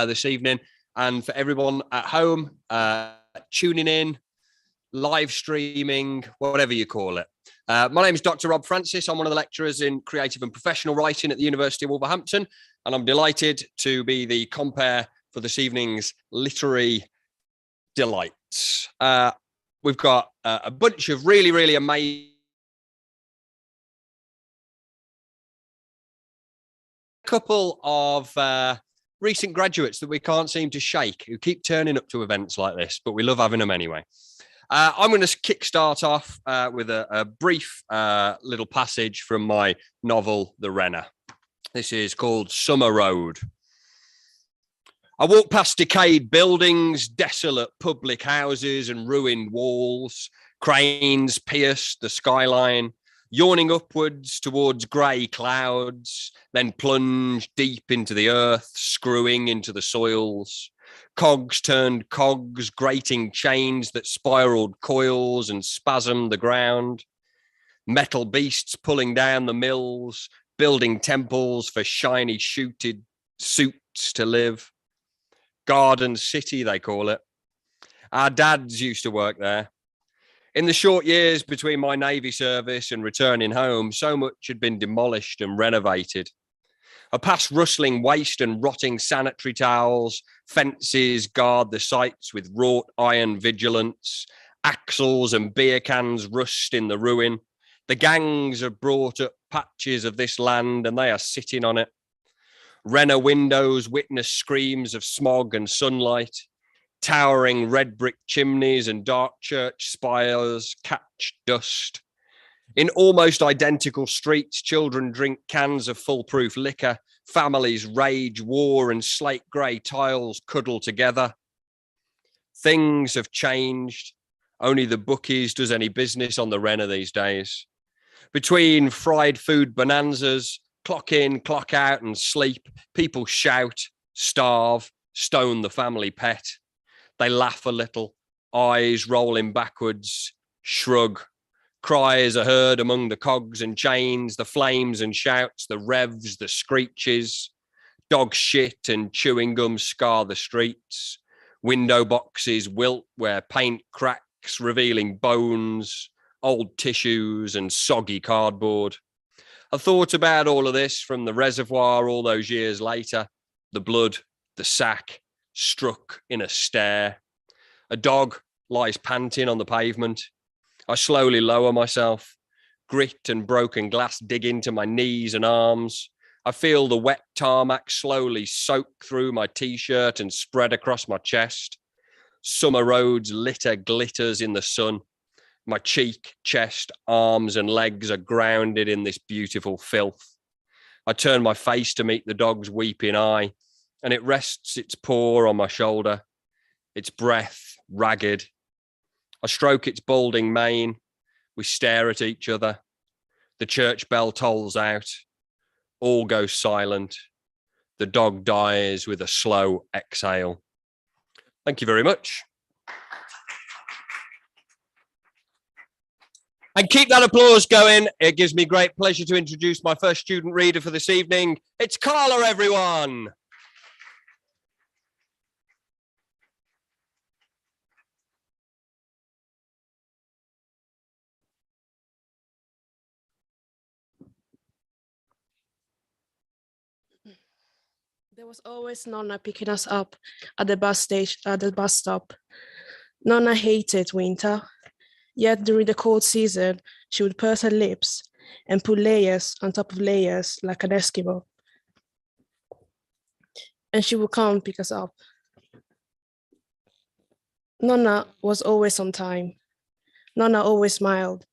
This evening, and for everyone at home tuning in, live streaming, whatever you call it. My name is Dr. Rob Francis. I'm one of the lecturers in creative and professional writing at the University of Wolverhampton, and I'm delighted to be the compere for this evening's literary delights. We've got a bunch of really amazing couple of recent graduates that we can't seem to shake, who keep turning up to events like this, but we love having them anyway. I'm going to kickstart off with a brief little passage from my novel, The Renner. This is called Summer Road. I walk past decayed buildings, desolate public houses and ruined walls. Cranes pierced the skyline, yawning upwards towards grey clouds, then plunged deep into the earth, screwing into the soils. Cogs turned cogs, grating chains that spiraled coils and spasmed the ground. Metal beasts pulling down the mills, building temples for shiny shooted suits to live. Garden City, they call it. Our dads used to work there. In the short years between my Navy service and returning home, so much had been demolished and renovated. I pass rustling waste and rotting sanitary towels. Fences guard the sites with wrought iron vigilance. Axles and beer cans rust in the ruin. The gangs have brought up patches of this land and they are sitting on it. Renner windows witness screams of smog and sunlight. Towering red brick chimneys and dark church spires catch dust. In almost identical streets, children drink cans of foolproof liquor. Families rage war and slate grey tiles cuddle together. Things have changed. Only the bookies does any business on the Renner these days. Between fried food bonanzas, clock in, clock out and sleep, people shout, starve, stone the family pet. They laugh a little, eyes rolling backwards, shrug. Cries are heard among the cogs and chains, the flames and shouts, the revs, the screeches. Dog shit and chewing gum scar the streets. Window boxes wilt where paint cracks, revealing bones, old tissues and soggy cardboard. I thought about all of this from the reservoir all those years later. The blood, the sack, struck in a stare. A dog lies panting on the pavement. I slowly lower myself. Grit and broken glass dig into my knees and arms. I feel the wet tarmac slowly soak through my t-shirt and spread across my chest. Summer Road's litter glitters in the sun. My cheek, chest, arms and legs are grounded in this beautiful filth. I turn my face to meet the dog's weeping eye, and it rests its paw on my shoulder, its breath ragged. I stroke its balding mane. We stare at each other. The church bell tolls out. All goes silent. The dog dies with a slow exhale. Thank you very much. And keep that applause going. It gives me great pleasure to introduce my first student reader for this evening. It's Carla, everyone. There was always Nonna picking us up at the bus stop. Nonna hated winter, yet during the cold season, she would purse her lips and put layers on top of layers like an Eskimo. And she would come pick us up. Nonna was always on time. Nonna always smiled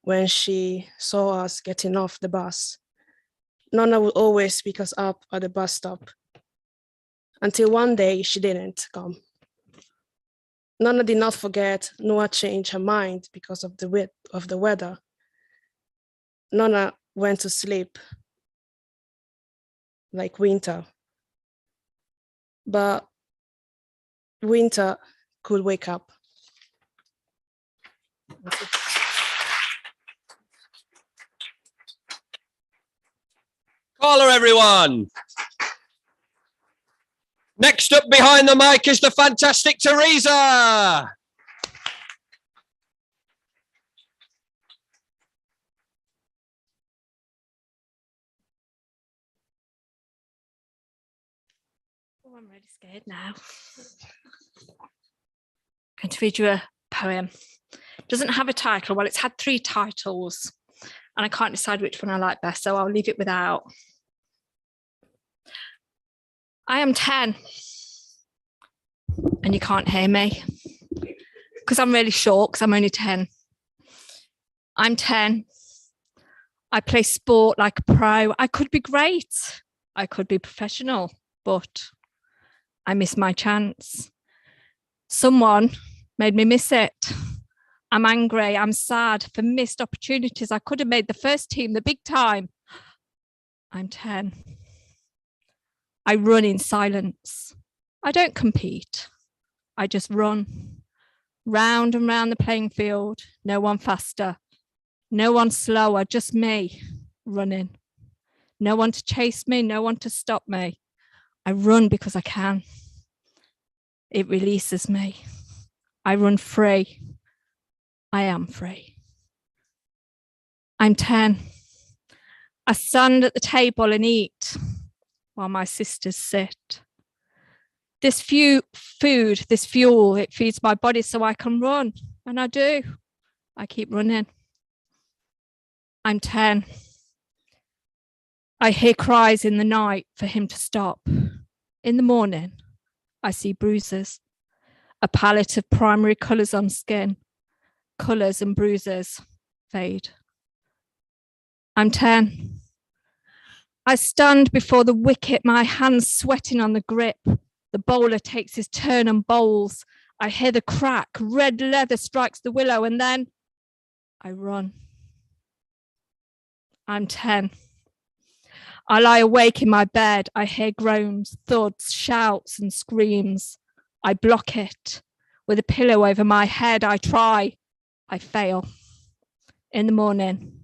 when she saw us getting off the bus. Nonna would always pick us up at the bus stop. Until one day she didn't come. Nonna did not forget, nor change her mind because of the weather. Nonna went to sleep like Winter, but Winter could wake up. Caller, everyone. Next up behind the mic is the fantastic Teresa. Oh, I'm really scared now. I'm going to read you a poem. It doesn't have a title. Well, it's had 3 titles and I can't decide which one I like best, so I'll leave it without. I am 10 and you can't hear me because I'm really short because I'm only 10. I'm 10. I play sport like a pro. I could be great. I could be professional, but I missed my chance. Someone made me miss it. I'm angry. I'm sad for missed opportunities. I could have made the first team, the big time. I'm 10. I run in silence. I don't compete. I just run round and round the playing field. No one faster. No one slower, just me running. No one to chase me, no one to stop me. I run because I can. It releases me. I run free. I am free. I'm 10. I stand at the table and eat while my sisters sit. This food, this fuel, it feeds my body so I can run. And I do. I keep running. I'm 10. I hear cries in the night for him to stop. In the morning, I see bruises, a palette of primary colours on skin. Colours and bruises fade. I'm 10. I stand before the wicket, my hands sweating on the grip. The bowler takes his turn and bowls. I hear the crack, red leather strikes the willow, and then I run. I'm 10. I lie awake in my bed. I hear groans, thuds, shouts, and screams. I block it. With a pillow over my head, I try. I fail. In the morning,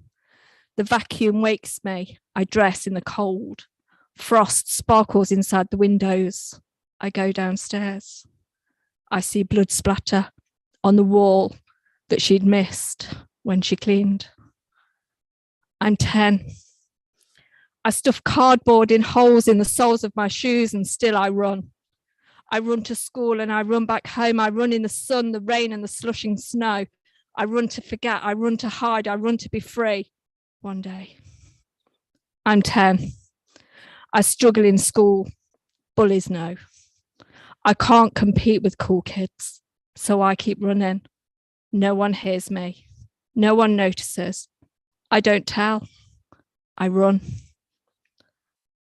the vacuum wakes me. I dress in the cold. Frost sparkles inside the windows. I go downstairs. I see blood splatter on the wall that she'd missed when she cleaned. I'm 10. I stuff cardboard in holes in the soles of my shoes and still I run. I run to school and I run back home. I run in the sun, the rain and the slushing snow. I run to forget. I run to hide. I run to be free. One day. I'm 10. I struggle in school. Bullies know. I can't compete with cool kids, so I keep running. No one hears me. No one notices. I don't tell. I run.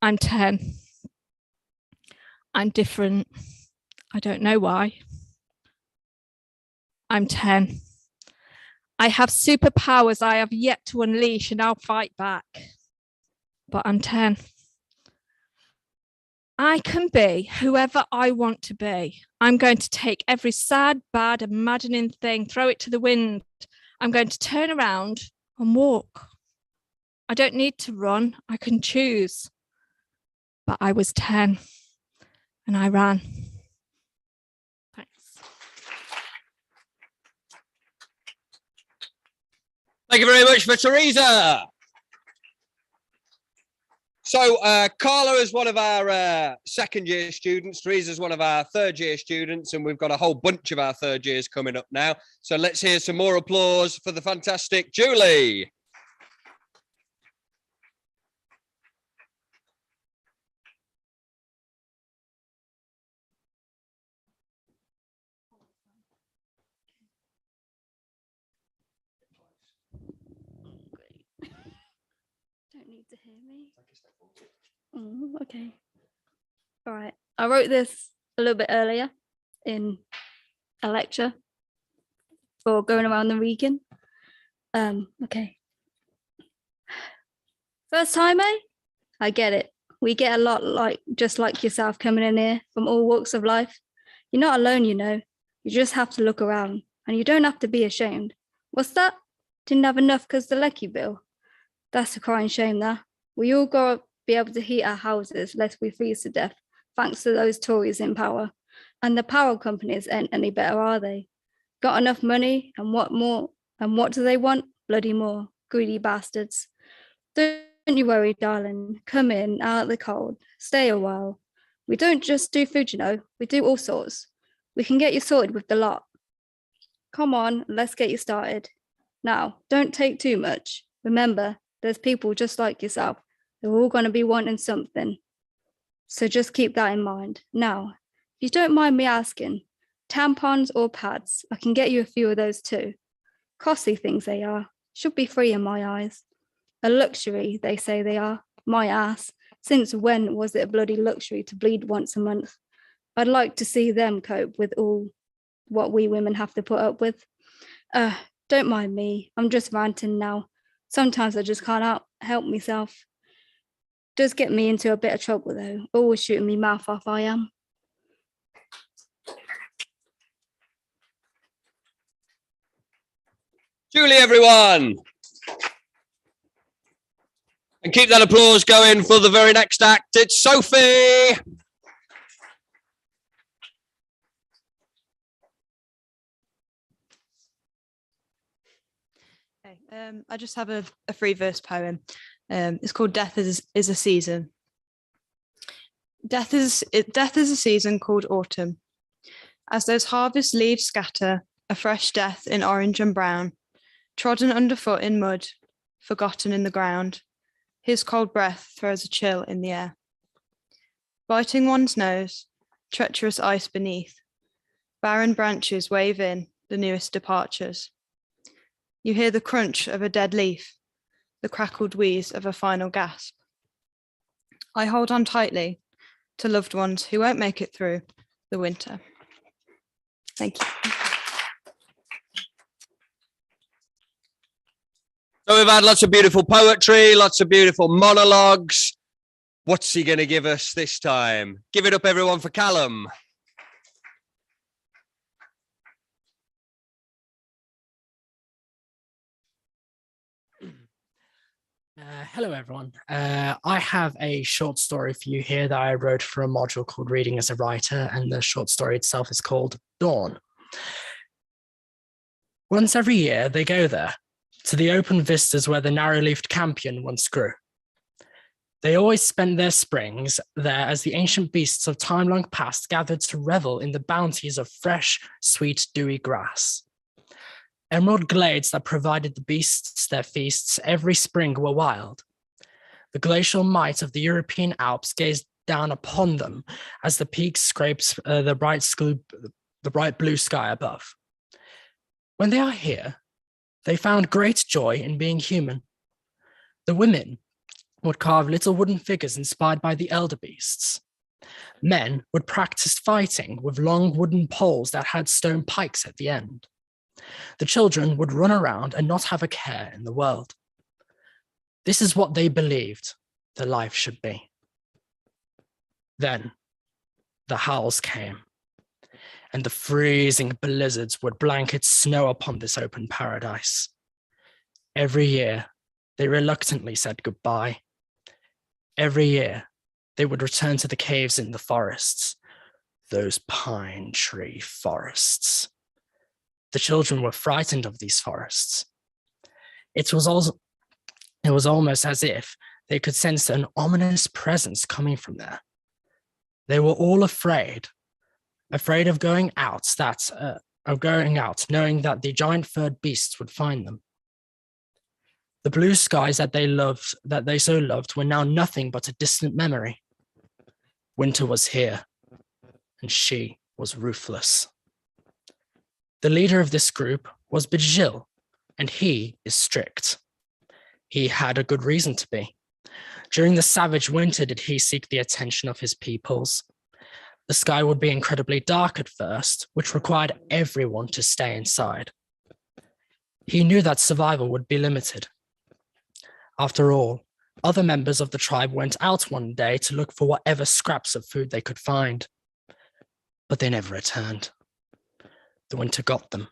I'm 10. I'm different. I don't know why. I'm 10. I have superpowers I have yet to unleash and I'll fight back. But I'm 10. I can be whoever I want to be. I'm going to take every sad, bad, and maddening thing, throw it to the wind. I'm going to turn around and walk. I don't need to run. I can choose. But I was 10 and I ran. Thanks. Thank you very much for Teresa. So Carla is one of our second year students. Teresa is one of our third year students, and we've got a whole bunch of our third years coming up now. So let's hear some more applause for the fantastic Julie. Don't need to hear me. Oh, okay. All right. I wrote this a little bit earlier in a lecture for going around the region. Okay. First time, eh? I get it. We get a lot just like yourself coming in here from all walks of life. You're not alone, you know. You just have to look around and you don't have to be ashamed. What's that? Didn't have enough because the lecky bill. That's a crying shame there. We all gotta be able to heat our houses lest we freeze to death, thanks to those Tories in power. And the power companies ain't any better, are they? Got enough money and what more? And what do they want? Bloody more. Greedy bastards. Don't you worry, darling. Come in, out of the cold. Stay a while. We don't just do food, you know. We do all sorts. We can get you sorted with the lot. Come on, let's get you started. Now, don't take too much. Remember, there's people just like yourself. They're all going to be wanting something. So just keep that in mind. Now, if you don't mind me asking, tampons or pads? I can get you a few of those too. Costly things they are. Should be free in my eyes. A luxury, they say they are. My ass. Since when was it a bloody luxury to bleed once a month? I'd like to see them cope with all what we women have to put up with. Don't mind me. I'm just ranting now. Sometimes I just can't help myself. Does get me into a bit of trouble though. Always shooting me mouth off, I am. Julie, everyone. And keep that applause going for the very next act. It's Sophie. Okay, I just have a free verse poem. It's called Death is a Season. Death is a season called autumn. As those harvest leaves scatter, a fresh death in orange and brown, trodden underfoot in mud, forgotten in the ground. His cold breath throws a chill in the air. Biting one's nose, treacherous ice beneath, barren branches wave in the newest departures. You hear the crunch of a dead leaf, the crackled wheeze of a final gasp. I hold on tightly to loved ones who won't make it through the winter. Thank you. So we've had lots of beautiful poetry, lots of beautiful monologues. What's he going to give us this time? Give it up, everyone, for Callum. Hello, everyone. I have a short story for you here that I wrote for a module called Reading as a Writer, and the short story itself is called Dawn. Once every year, they go there, to the open vistas where the narrow-leafed campion once grew. They always spent their springs there as the ancient beasts of time long past gathered to revel in the bounties of fresh, sweet, dewy grass. Emerald glades that provided the beasts their feasts every spring were wild. The glacial might of the European Alps gazed down upon them as the peaks scraped the bright blue sky above. When they are here, they found great joy in being human. The women would carve little wooden figures inspired by the elder beasts. Men would practice fighting with long wooden poles that had stone pikes at the end. The children would run around and not have a care in the world. This is what they believed their life should be. Then the howls came, and the freezing blizzards would blanket snow upon this open paradise. Every year, they reluctantly said goodbye. Every year, they would return to the caves in the forests, those pine tree forests. The children were frightened of these forests. It was almost as if they could sense an ominous presence coming from there. They were all afraid of going out, knowing that the giant furred beasts would find them. The blue skies that they so loved, were now nothing but a distant memory. Winter was here, and she was ruthless. The leader of this group was Bijil, and he is strict. He had a good reason to be. During the savage winter did he seek the attention of his peoples. The sky would be incredibly dark at first, which required everyone to stay inside. He knew that survival would be limited. After all, other members of the tribe went out one day to look for whatever scraps of food they could find. But they never returned. The winter got them.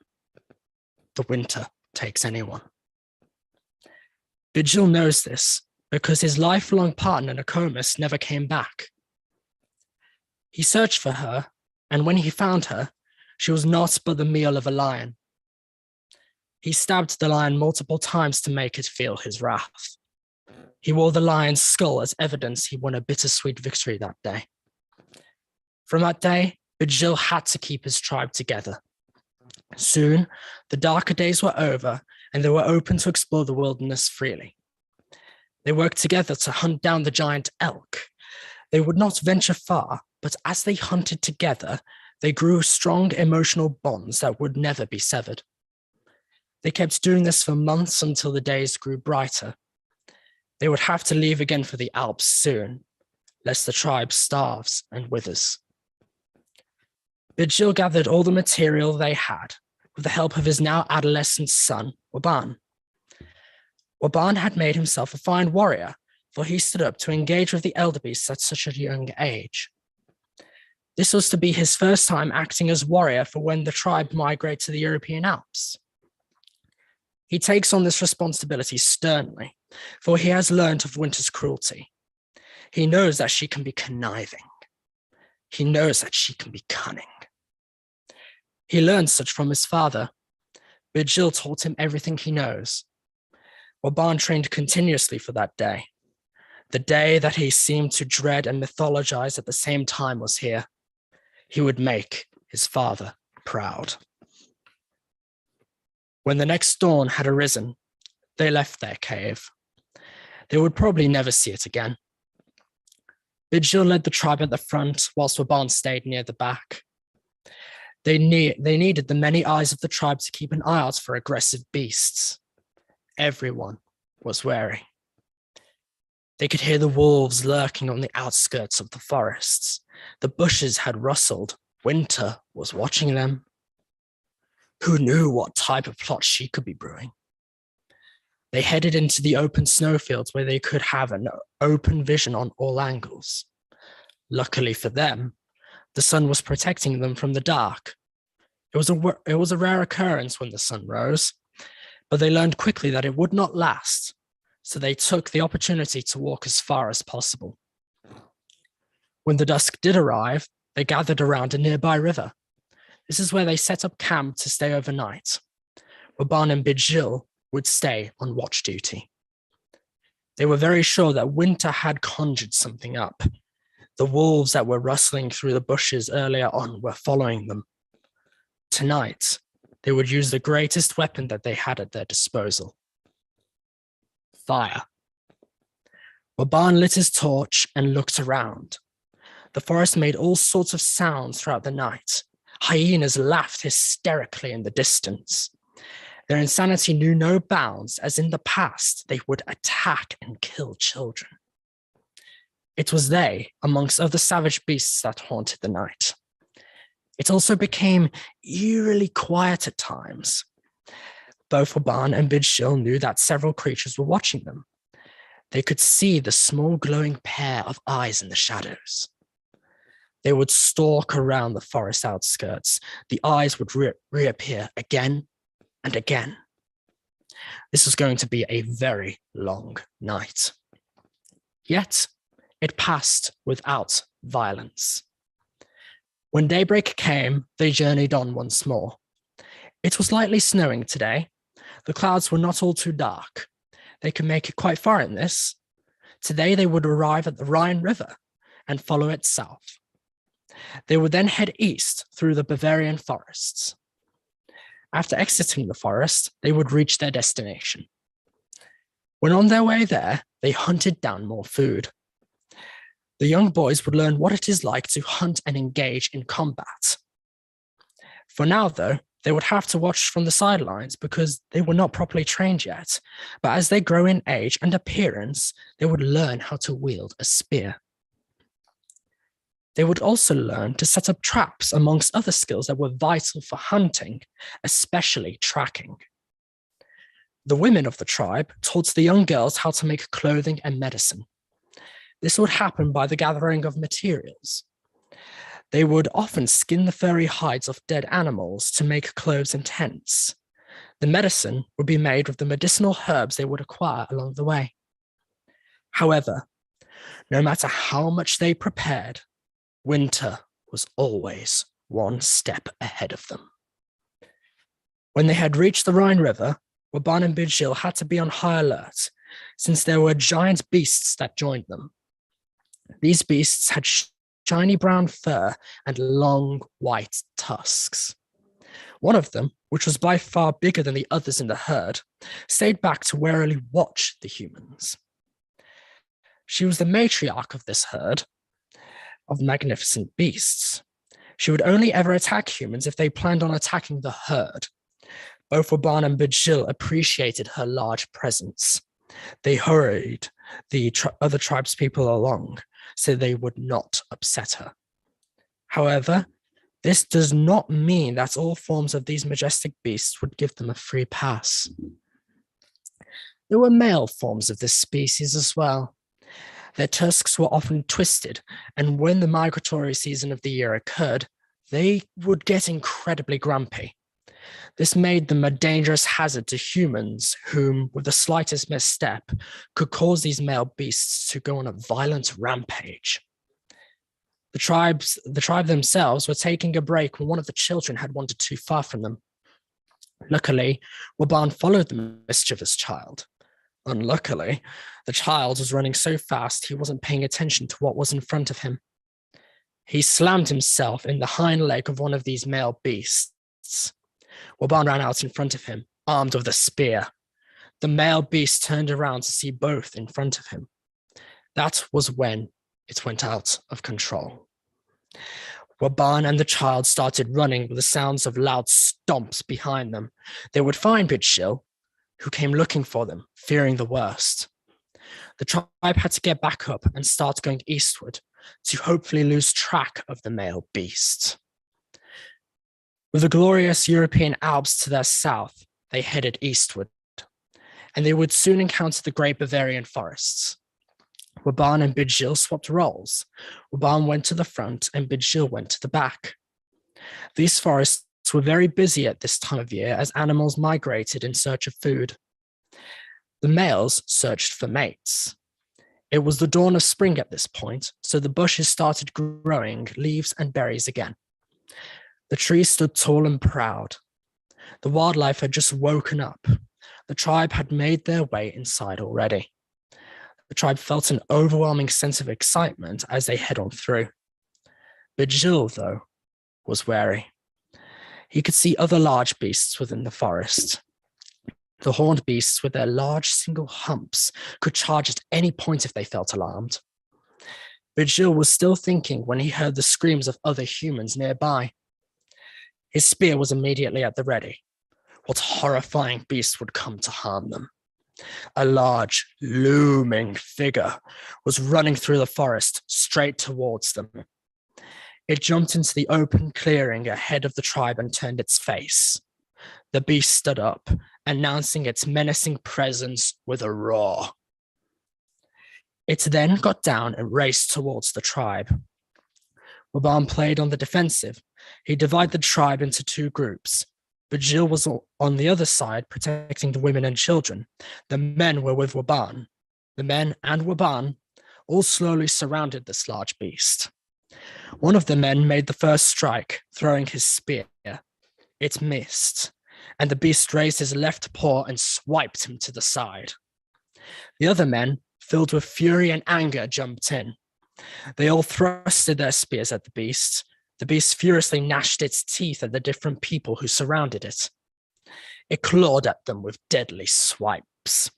The winter takes anyone. Vigil knows this because his lifelong partner, Nokomis, never came back. He searched for her, and when he found her, she was naught but the meal of a lion. He stabbed the lion multiple times to make it feel his wrath. He wore the lion's skull as evidence he won a bittersweet victory that day. From that day, Vigil had to keep his tribe together. Soon, the darker days were over, and they were open to explore the wilderness freely. They worked together to hunt down the giant elk. They would not venture far, but as they hunted together, they grew strong emotional bonds that would never be severed. They kept doing this for months until the days grew brighter. They would have to leave again for the Alps soon, lest the tribe starves and withers. Vigil gathered all the material they had with the help of his now adolescent son, Waban. Waban had made himself a fine warrior, for he stood up to engage with the elder beasts at such a young age. This was to be his first time acting as warrior for when the tribe migrate to the European Alps. He takes on this responsibility sternly, for he has learned of Winter's cruelty. He knows that she can be conniving. He knows that she can be cunning. He learned such from his father. Vigil taught him everything he knows. Waban trained continuously for that day. The day that he seemed to dread and mythologize at the same time was here. He would make his father proud. When the next dawn had arisen, they left their cave. They would probably never see it again. Vigil led the tribe at the front, whilst Waban stayed near the back. They needed the many eyes of the tribe to keep an eye out for aggressive beasts. Everyone was wary. They could hear the wolves lurking on the outskirts of the forests. The bushes had rustled. Winter was watching them. Who knew what type of plot she could be brewing? They headed into the open snowfields where they could have an open vision on all angles. Luckily for them, the sun was protecting them from the dark. It was a rare occurrence when the sun rose, but they learned quickly that it would not last, so they took the opportunity to walk as far as possible. When the dusk did arrive, they gathered around a nearby river. This is where they set up camp to stay overnight. Waban and Vigil would stay on watch duty. They were very sure that Winter had conjured something up. The wolves that were rustling through the bushes earlier on were following them. Tonight, they would use the greatest weapon that they had at their disposal: fire. Waban lit his torch and looked around. The forest made all sorts of sounds throughout the night. Hyenas laughed hysterically in the distance. Their insanity knew no bounds, as in the past they would attack and kill children. It was they, amongst other savage beasts, that haunted the night. It also became eerily quiet at times. Both Waban and Vigil knew that several creatures were watching them. They could see the small glowing pair of eyes in the shadows. They would stalk around the forest outskirts. The eyes would reappear again and again. This was going to be a very long night. Yet, it passed without violence. When daybreak came, they journeyed on once more. It was lightly snowing today. The clouds were not all too dark. They could make it quite far in this. Today they would arrive at the Rhine River and follow it south. They would then head east through the Bavarian forests. After exiting the forest, they would reach their destination. When on their way there, they hunted down more food. The young boys would learn what it is like to hunt and engage in combat. For now, though, they would have to watch from the sidelines because they were not properly trained yet. But as they grow in age and appearance, they would learn how to wield a spear. They would also learn to set up traps amongst other skills that were vital for hunting, especially tracking. The women of the tribe taught the young girls how to make clothing and medicine. This would happen by the gathering of materials. They would often skin the furry hides of dead animals to make clothes and tents. The medicine would be made with the medicinal herbs they would acquire along the way. However, no matter how much they prepared, winter was always one step ahead of them. When they had reached the Rhine River, Waban and Bijil had to be on high alert, since there were giant beasts that joined them. These beasts had shiny brown fur and long white tusks. One of them, which was by far bigger than the others in the herd, stayed back to warily watch the humans. She was the matriarch of this herd of magnificent beasts. She would only ever attack humans if they planned on attacking the herd. Both Waban and Bijil appreciated her large presence. They hurried the other tribespeople along so they would not upset her. However, this does not mean that all forms of these majestic beasts would give them a free pass. There were male forms of this species as well. Their tusks were often twisted, and when the migratory season of the year occurred, they would get incredibly grumpy. This made them a dangerous hazard to humans, whom, with the slightest misstep, could cause these male beasts to go on a violent rampage. The tribe themselves were taking a break when one of the children had wandered too far from them. Luckily, Waban followed the mischievous child. Unluckily, the child was running so fast he wasn't paying attention to what was in front of him. He slammed himself in the hind leg of one of these male beasts. Waban ran out in front of him, armed with a spear. The male beast turned around to see both in front of him. That was when it went out of control. Waban and the child started running with the sounds of loud stomps behind them. They would find Bijil, who came looking for them, fearing the worst. The tribe had to get back up and start going eastward to hopefully lose track of the male beast. With the glorious European Alps to their south, they headed eastward, and they would soon encounter the great Bavarian forests. Waban and Bijil swapped roles. Waban went to the front and Bijil went to the back. These forests were very busy at this time of year as animals migrated in search of food. The males searched for mates. It was the dawn of spring at this point, so the bushes started growing leaves and berries again. The trees stood tall and proud. The wildlife had just woken up. The tribe had made their way inside already. The tribe felt an overwhelming sense of excitement as they head on through. Bijil, though, was wary. He could see other large beasts within the forest. The horned beasts with their large single humps could charge at any point if they felt alarmed. Bijil was still thinking when he heard the screams of other humans nearby. His spear was immediately at the ready. What horrifying beast would come to harm them? A large, looming figure was running through the forest straight towards them. It jumped into the open clearing ahead of the tribe and turned its face. The beast stood up, announcing its menacing presence with a roar. It then got down and raced towards the tribe. Waban played on the defensive. He divided the tribe into two groups. Bijil was on the other side, protecting the women and children. The men were with Waban. The men and Waban all slowly surrounded this large beast. One of the men made the first strike, throwing his spear. It missed, and the beast raised his left paw and swiped him to the side. The other men, filled with fury and anger, jumped in. They all thrusted their spears at the beast. The beast furiously gnashed its teeth at the different people who surrounded it. It clawed at them with deadly swipes.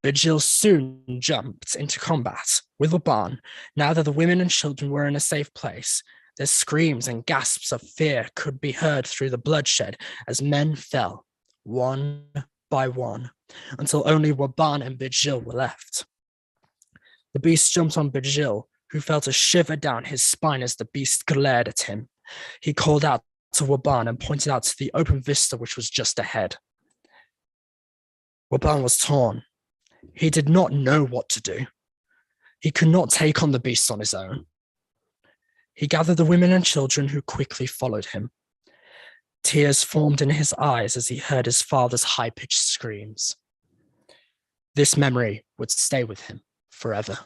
Bijil soon jumped into combat with Waban. Now that the women and children were in a safe place, their screams and gasps of fear could be heard through the bloodshed as men fell, one by one, until only Waban and Bijil were left. The beast jumped on Bijil, who felt a shiver down his spine as the beast glared at him. He called out to Waban and pointed out to the open vista which was just ahead. Waban was torn. He did not know what to do. He could not take on the beast on his own. He gathered the women and children who quickly followed him. Tears formed in his eyes as he heard his father's high-pitched screams. This memory would stay with him forever.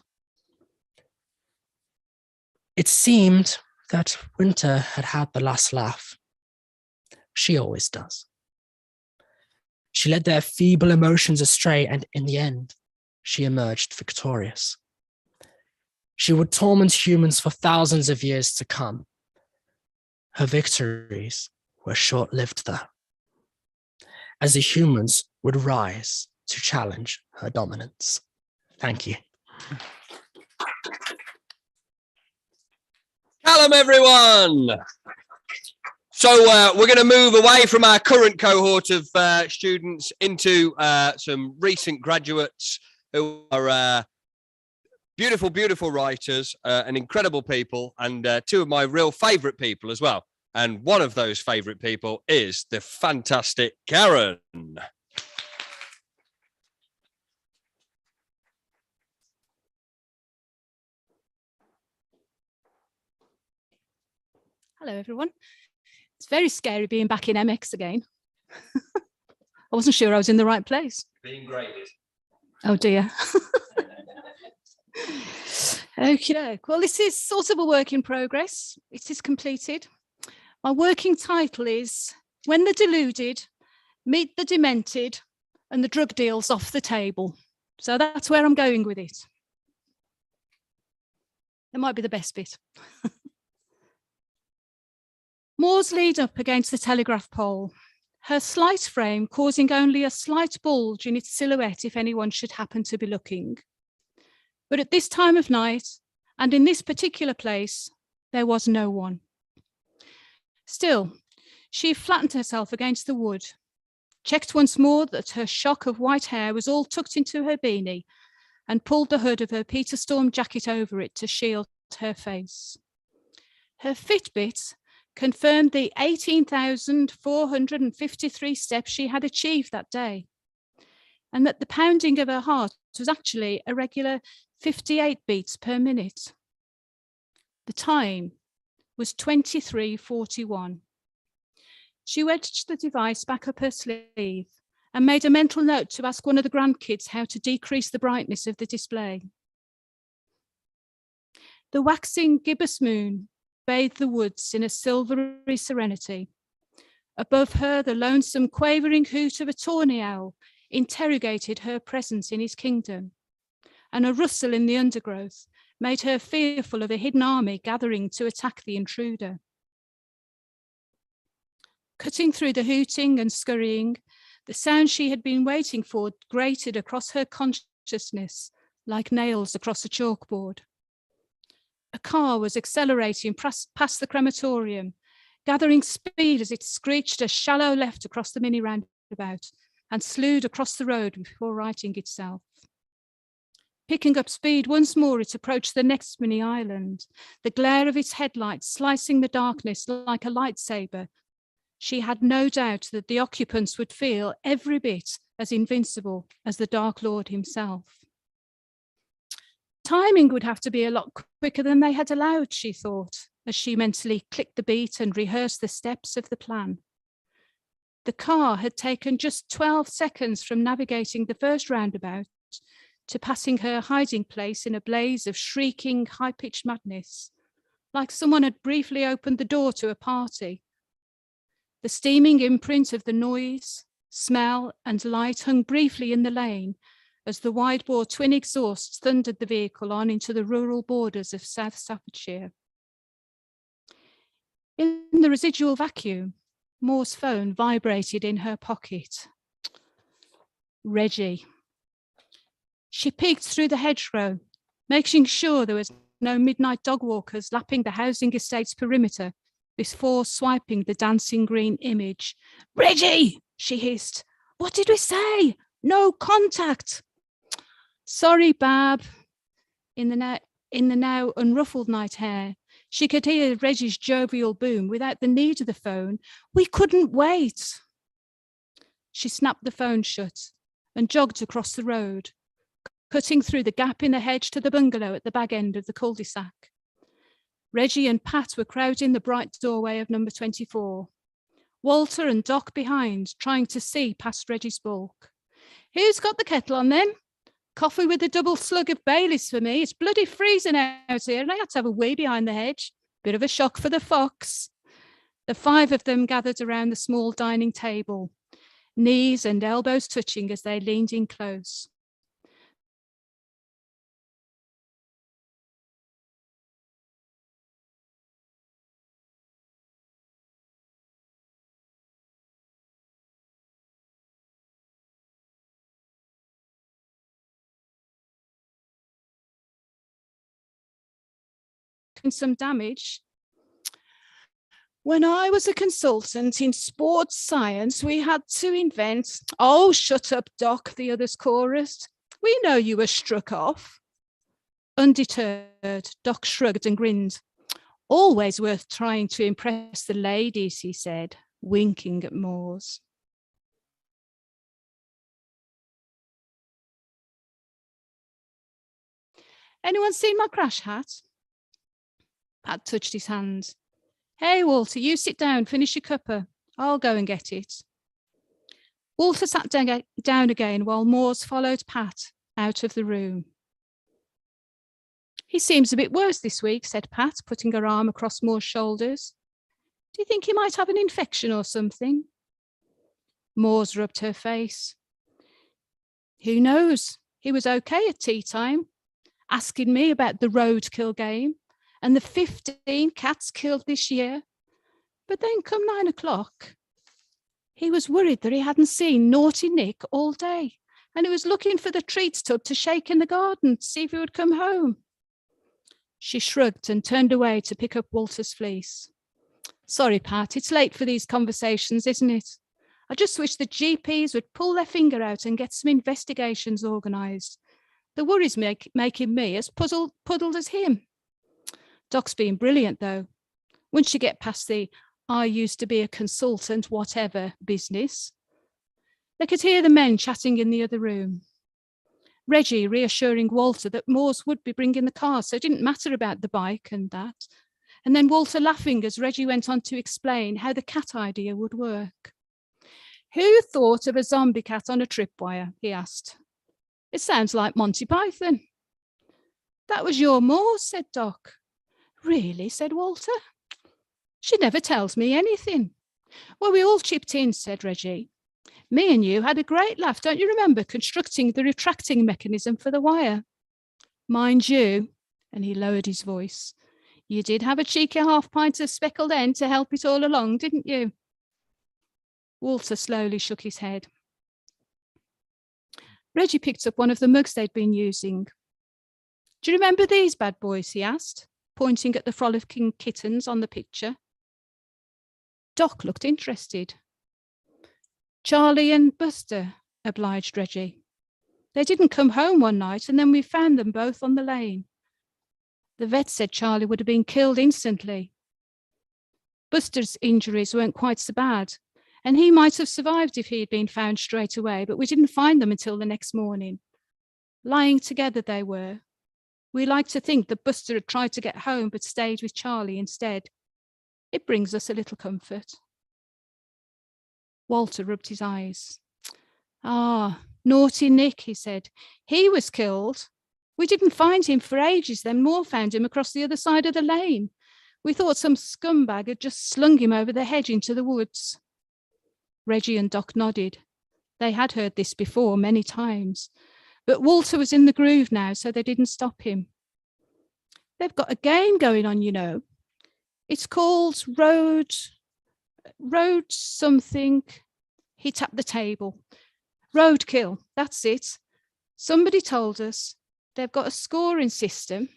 It seemed that Winter had had the last laugh. She always does. She led their feeble emotions astray, and in the end, she emerged victorious. She would torment humans for thousands of years to come. Her victories were short-lived, though, as the humans would rise to challenge her dominance. Thank you. Callum, everyone. So we're going to move away from our current cohort of students into some recent graduates who are beautiful, beautiful writers and incredible people, and two of my real favourite people as well. And one of those favourite people is the fantastic Karen. Hello, everyone. It's very scary being back in MX again. I wasn't sure I was in the right place. Being graded. Oh, dear. Okay, well, this is sort of a work in progress. It is completed. My working title is When the Deluded Meet the Demented and the Drug Deal's Off the Table. So that's where I'm going with it. That might be the best bit. Moors lead up against the telegraph pole, her slight frame causing only a slight bulge in its silhouette if anyone should happen to be looking. But at this time of night, and in this particular place, there was no one. Still, she flattened herself against the wood, checked once more that her shock of white hair was all tucked into her beanie, and pulled the hood of her Peter Storm jacket over it to shield her face. Her Fitbit confirmed the 18,453 steps she had achieved that day, and that the pounding of her heart was actually a regular 58 beats per minute. The time was 23:41. She wedged the device back up her sleeve and made a mental note to ask one of the grandkids how to decrease the brightness of the display. The waxing gibbous moon bathed the woods in a silvery serenity. Above her, the lonesome, quavering hoot of a tawny owl interrogated her presence in his kingdom, and a rustle in the undergrowth made her fearful of a hidden army gathering to attack the intruder. Cutting through the hooting and scurrying, the sound she had been waiting for grated across her consciousness like nails across a chalkboard. A car was accelerating past the crematorium, gathering speed as it screeched a shallow left across the mini roundabout and slewed across the road before righting itself. Picking up speed once more, it approached the next mini island, the glare of its headlights slicing the darkness like a lightsaber. She had no doubt that the occupants would feel every bit as invincible as the Dark Lord himself. Timing would have to be a lot quicker than they had allowed, she thought, as she mentally clicked the beat and rehearsed the steps of the plan. The car had taken just 12 seconds from navigating the first roundabout to passing her hiding place in a blaze of shrieking, high-pitched madness, like someone had briefly opened the door to a party. The steaming imprint of the noise, smell, and light hung briefly in the lane as the wide-bore twin exhausts thundered the vehicle on into the rural borders of South Staffordshire. In the residual vacuum, Moore's phone vibrated in her pocket. Reggie. She peeked through the hedgerow, making sure there was no midnight dog walkers lapping the housing estate's perimeter before swiping the dancing green image. Reggie, she hissed. What did we say? No contact. Sorry, Bab. In the In the now unruffled night air, she could hear Reggie's jovial boom without the need of the phone. We couldn't wait. She snapped the phone shut and jogged across the road, cutting through the gap in the hedge to the bungalow at the back end of the cul-de-sac. Reggie and Pat were crowding the bright doorway of number 24. Walter and Doc behind, trying to see past Reggie's bulk. Who's got the kettle on then? Coffee with a double slug of Baileys for me. It's bloody freezing out here, and I had to have a wee behind the hedge. Bit of a shock for the fox. The five of them gathered around the small dining table, knees and elbows touching as they leaned in close. Some damage. When I was a consultant in sports science, we had to invent. Oh, shut up, Doc, the others chorused. We know you were struck off. Undeterred, Doc shrugged and grinned. Always worth trying to impress the ladies, he said, winking at Moores. Anyone seen my crash hat? Pat touched his hand. Hey, Walter, you sit down, finish your cuppa. I'll go and get it. Walter sat down again while Moores followed Pat out of the room. He seems a bit worse this week, said Pat, putting her arm across Moore's shoulders. Do you think he might have an infection or something? Moores rubbed her face. Who knows? He was okay at tea time, asking me about the roadkill game and the 15 cats killed this year. But then come 9 o'clock, he was worried that he hadn't seen Naughty Nick all day, and he was looking for the treats tub to shake in the garden to see if he would come home. She shrugged and turned away to pick up Walter's fleece. Sorry, Pat, it's late for these conversations, isn't it? I just wish the GPs would pull their finger out and get some investigations organised. The worries making me as puddled as him. Doc's being brilliant, though. Once you get past the I used to be a consultant, whatever business. They could hear the men chatting in the other room. Reggie reassuring Walter that Moores would be bringing the car, so it didn't matter about the bike and that. And then Walter laughing as Reggie went on to explain how the cat idea would work. Who thought of a zombie cat on a tripwire? He asked. It sounds like Monty Python. That was your Moores, said Doc. Really, said Walter. She never tells me anything. Well, we all chipped in, said Reggie. Me and you had a great laugh, don't you remember, constructing the retracting mechanism for the wire? Mind you, and he lowered his voice, you did have a cheeky half pint of speckled hen to help it all along, didn't you? Walter slowly shook his head. Reggie picked up one of the mugs they'd been using. Do you remember these bad boys, he asked, pointing at the frolicking kittens on the picture. Doc looked interested. Charlie and Buster, obliged Reggie. They didn't come home one night and then we found them both on the lane. The vet said Charlie would have been killed instantly. Buster's injuries weren't quite so bad, and he might have survived if he had been found straight away, but we didn't find them until the next morning. Lying together they were. We like to think that Buster had tried to get home but stayed with Charlie instead. It brings us a little comfort. Walter rubbed his eyes. Ah, Naughty Nick, he said. He was killed. We didn't find him for ages, then Moore found him across the other side of the lane. We thought some scumbag had just slung him over the hedge into the woods. Reggie and Doc nodded. They had heard this before many times. But Walter was in the groove now, so they didn't stop him. They've got a game going on, you know. It's called Road something. He tapped the table. Roadkill, that's it. Somebody told us they've got a scoring system,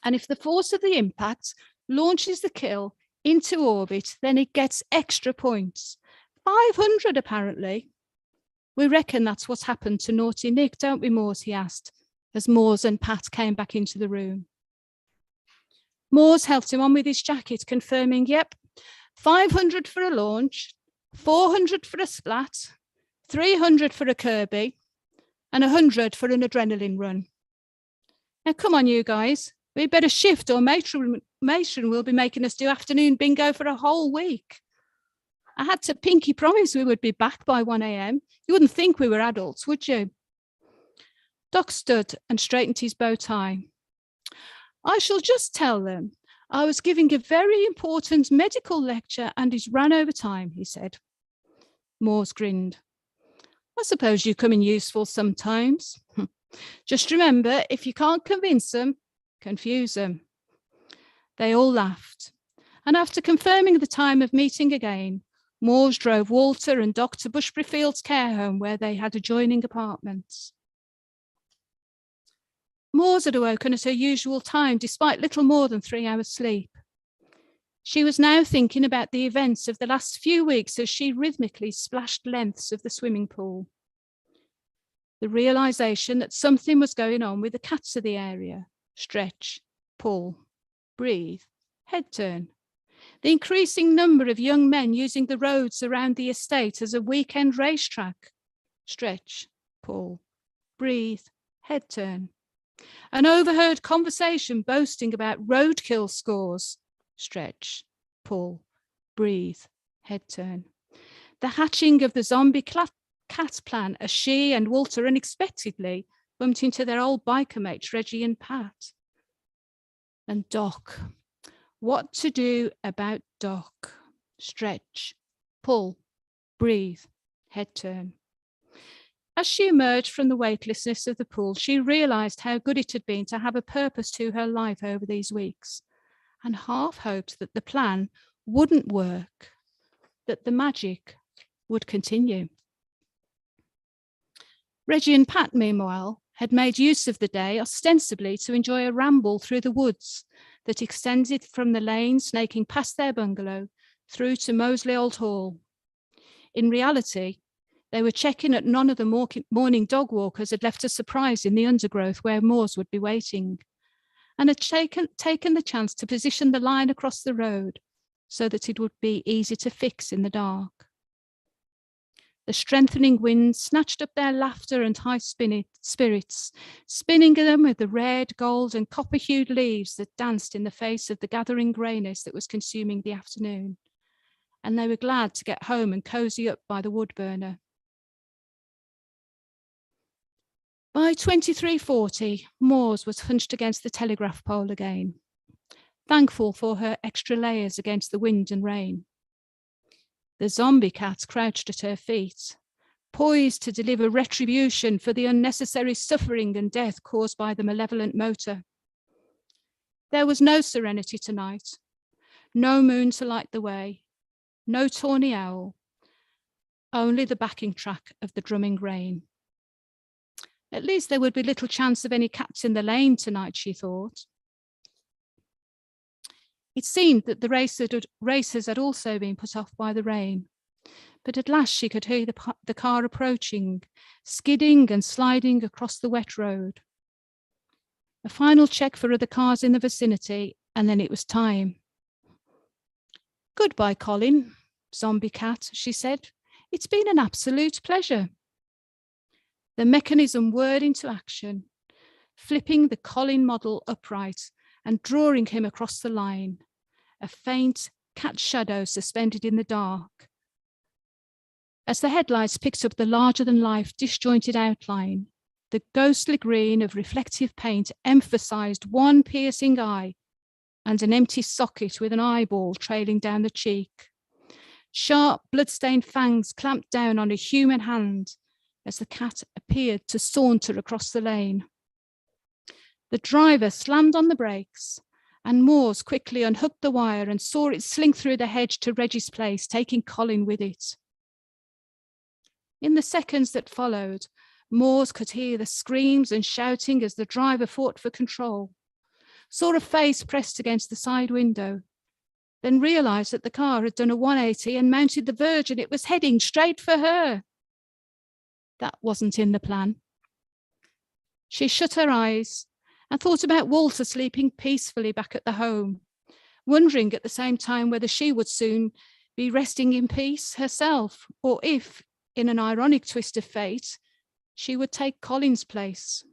and if the force of the impact launches the kill into orbit, then it gets extra points. 500 apparently. We reckon that's what's happened to Naughty Nick, don't we, Moores? He asked, as Moores and Pat came back into the room. Moores helped him on with his jacket, confirming, yep, 500 for a launch, 400 for a splat, 300 for a Kirby, and 100 for an adrenaline run. Now, come on, you guys. We better shift or matron will be making us do afternoon bingo for a whole week. I had to pinky promise we would be back by 1 a.m. You wouldn't think we were adults, would you? Doc stood and straightened his bow tie. I shall just tell them I was giving a very important medical lecture and it ran over time, he said. Moores grinned. I suppose you come in useful sometimes. Just remember, if you can't convince them, confuse them. They all laughed. And after confirming the time of meeting again, Moores drove Walter and Doc to Bushbury Fields care home where they had adjoining apartments. Moores had awoken at her usual time, despite little more than 3 hours sleep. She was now thinking about the events of the last few weeks as she rhythmically splashed lengths of the swimming pool. The realization that something was going on with the cats of the area. Stretch, pull, breathe, head turn. The increasing number of young men using the roads around the estate as a weekend racetrack. Stretch, pull, breathe, head turn. An overheard conversation boasting about roadkill scores. Stretch, pull, breathe, head turn. The hatching of the zombie cat plan as she and Walter unexpectedly bumped into their old biker mates, Reggie and Pat. And Doc. What to do about Doc? Stretch, pull, breathe, head turn. As she emerged from the weightlessness of the pool, she realized how good it had been to have a purpose to her life over these weeks, and half hoped that the plan wouldn't work, that the magic would continue. Reggie and Pat, meanwhile, had made use of the day ostensibly to enjoy a ramble through the woods that extended from the lane snaking past their bungalow through to Moseley Old Hall. In reality, they were checking that none of the morning dog walkers had left a surprise in the undergrowth where Moores would be waiting, and had taken the chance to position the line across the road so that it would be easy to fix in the dark. The strengthening wind snatched up their laughter and high spirits, spinning them with the red, gold, and copper-hued leaves that danced in the face of the gathering greyness that was consuming the afternoon. And they were glad to get home and cosy up by the wood burner. By 23:40, Moores was hunched against the telegraph pole again, thankful for her extra layers against the wind and rain. The zombie cat crouched at her feet, poised to deliver retribution for the unnecessary suffering and death caused by the malevolent motor. There was no serenity tonight, no moon to light the way, no tawny owl, only the backing track of the drumming rain. At least there would be little chance of any cats in the lane tonight, she thought. It seemed that the races had also been put off by the rain, but at last she could hear the car approaching, skidding and sliding across the wet road. A final check for other cars in the vicinity, and then it was time. Goodbye, Colin, zombie cat, she said. It's been an absolute pleasure. The mechanism whirred into action, flipping the Colin model upright and drawing him across the line, a faint cat shadow suspended in the dark. As the headlights picked up the larger-than-life disjointed outline, the ghostly green of reflective paint emphasized one piercing eye and an empty socket with an eyeball trailing down the cheek. Sharp, blood-stained fangs clamped down on a human hand as the cat appeared to saunter across the lane. The driver slammed on the brakes, and Moores quickly unhooked the wire and saw it slink through the hedge to Reggie's place, taking Colin with it. In the seconds that followed, Moores could hear the screams and shouting as the driver fought for control, saw a face pressed against the side window, then realised that the car had done a 180 and mounted the verge and it was heading straight for her. That wasn't in the plan. She shut her eyes and thought about Walter sleeping peacefully back at the home, wondering at the same time whether she would soon be resting in peace herself, or if, in an ironic twist of fate, she would take Colin's place.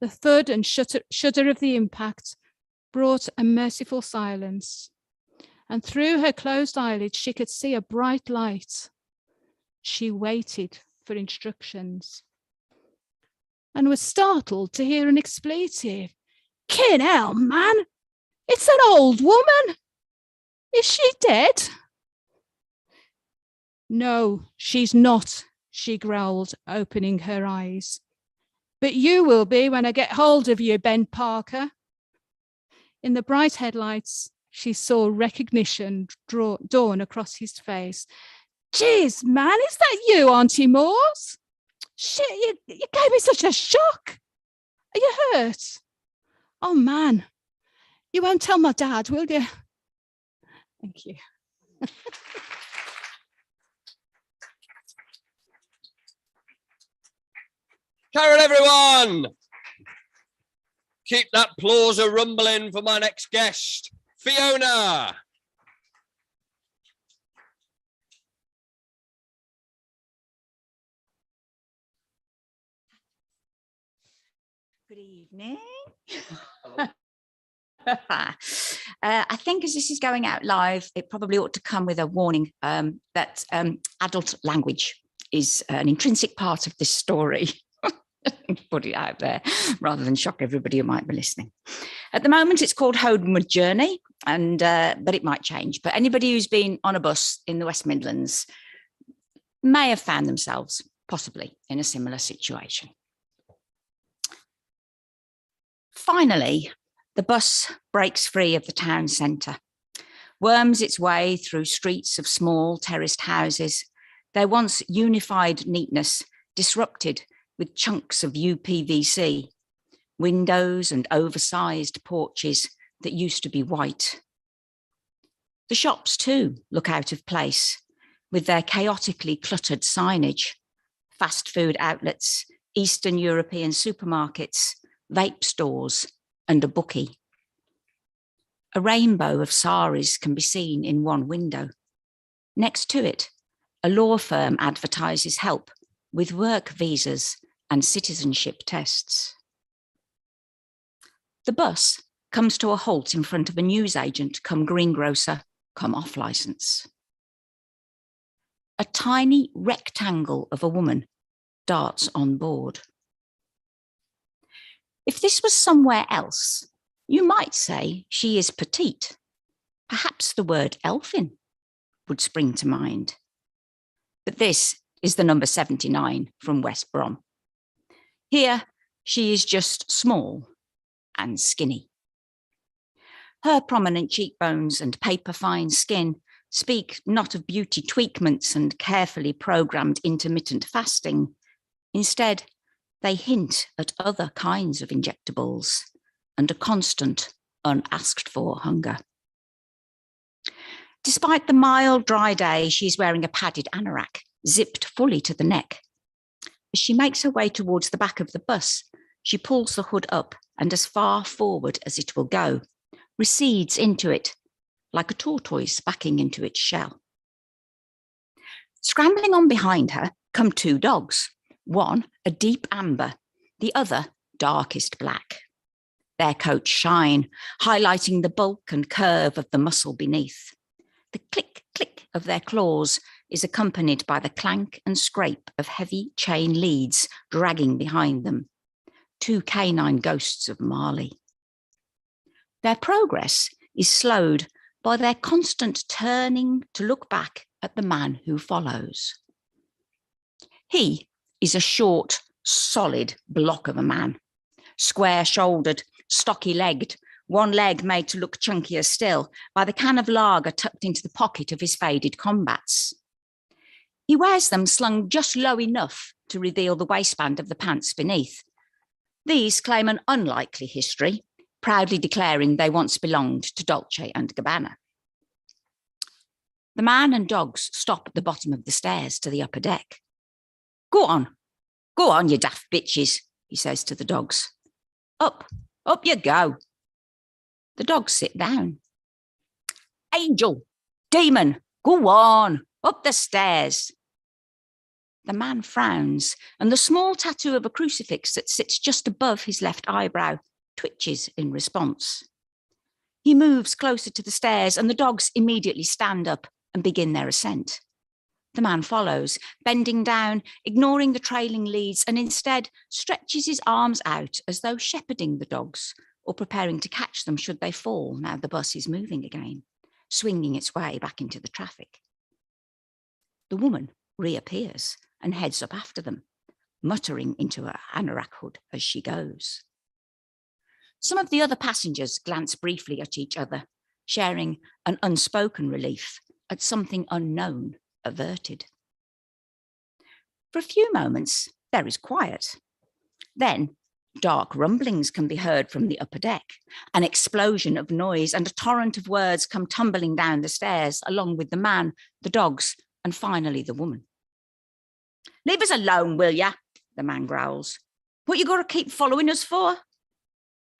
The thud and shudder of the impact brought a merciful silence, and through her closed eyelids she could see a bright light. She waited for instructions and was startled to hear an expletive. "Kin hell, man! It's an old woman! Is she dead?" "No, she's not," she growled, opening her eyes. "But you will be when I get hold of you, Ben Parker." In the bright headlights, she saw recognition dawn across his face. "Jeez, man, is that you, Auntie Moores? Shit, you gave me such a shock. Are you hurt? Oh, man, you won't tell my dad, will you?" Thank you. Carol, everyone! Keep that applause a rumbling for my next guest, Fiona. Good evening. I think as this is going out live, it probably ought to come with a warning that adult language is an intrinsic part of this story. Put it out there rather than shock everybody who might be listening. At the moment, it's called Homeward Journey, and but it might change. But anybody who's been on a bus in the West Midlands may have found themselves possibly in a similar situation. Finally, the bus breaks free of the town centre, worms its way through streets of small terraced houses, their once unified neatness disrupted with chunks of UPVC, windows and oversized porches that used to be white. The shops too look out of place with their chaotically cluttered signage, fast food outlets, Eastern European supermarkets, vape stores, and a bookie. A rainbow of saris can be seen in one window. Next to it, a law firm advertises help with work visas and citizenship tests. The bus comes to a halt in front of a newsagent come greengrocer, come off licence. A tiny rectangle of a woman darts on board. If this was somewhere else, you might say she is petite. Perhaps the word elfin would spring to mind. But this is the number 79 from West Brom. Here, she is just small and skinny. Her prominent cheekbones and paper-fine skin speak not of beauty tweakments and carefully programmed intermittent fasting. Instead, they hint at other kinds of injectables and a constant, unasked-for hunger. Despite the mild, dry day, she's wearing a padded anorak, zipped fully to the neck. As she makes her way towards the back of the bus, she pulls the hood up and as far forward as it will go, recedes into it like a tortoise backing into its shell. Scrambling on behind her come two dogs, one a deep amber, the other darkest black. Their coats shine, highlighting the bulk and curve of the muscle beneath. The click, click of their claws is accompanied by the clank and scrape of heavy chain leads dragging behind them, two canine ghosts of Marley. Their progress is slowed by their constant turning to look back at the man who follows. He is a short, solid block of a man, square-shouldered, stocky-legged, one leg made to look chunkier still by the can of lager tucked into the pocket of his faded combats. He wears them slung just low enough to reveal the waistband of the pants beneath. These claim an unlikely history, proudly declaring they once belonged to Dolce & Gabbana. The man and dogs stop at the bottom of the stairs to the upper deck. Go on, you daft bitches, he says to the dogs. Up you go. The dogs sit down. Angel, demon, go on, up the stairs. The man frowns, and the small tattoo of a crucifix that sits just above his left eyebrow twitches in response. He moves closer to the stairs, and the dogs immediately stand up and begin their ascent. The man follows, bending down, ignoring the trailing leads, and instead stretches his arms out as though shepherding the dogs or preparing to catch them should they fall now the bus is moving again, swinging its way back into the traffic. The woman reappears and heads up after them, muttering into her anorak hood as she goes. Some of the other passengers glance briefly at each other, sharing an unspoken relief at something unknown averted. For a few moments, there is quiet. Then, dark rumblings can be heard from the upper deck. An explosion of noise and a torrent of words come tumbling down the stairs, along with the man, the dogs, and finally the woman. Leave us alone, will ya? The man growls. What you got to keep following us for?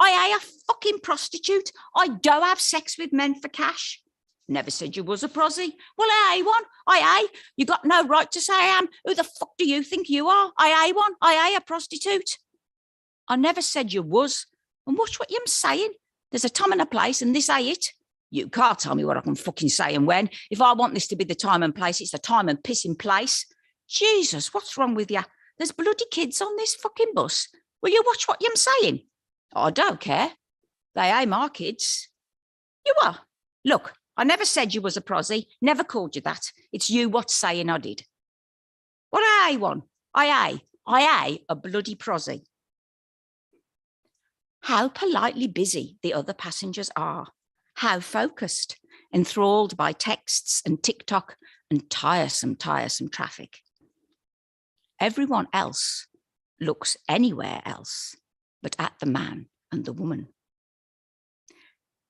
I ain't a fucking prostitute. I don't have sex with men for cash. Never said you was a prosy. Well, I ain't one. I ain't. You got no right to say I am. Who the fuck do you think you are? I ain't one. I ain't a prostitute. I never said you was. And watch what you're saying. There's a time and a place, and this ain't it. You can't tell me what I can fucking say and when. If I want this to be the time and place, it's the time and pissing place. Jesus, what's wrong with you? There's bloody kids on this fucking bus. Will you watch what you're saying? I don't care. They ain't my kids. You are. Look, I never said you was a prosy. Never called you that. It's you what's saying I did. What I ain't one. I ain't a bloody prosy. How politely busy the other passengers are. How focused, enthralled by texts and TikTok and tiresome traffic. Everyone else looks anywhere else but at the man and the woman.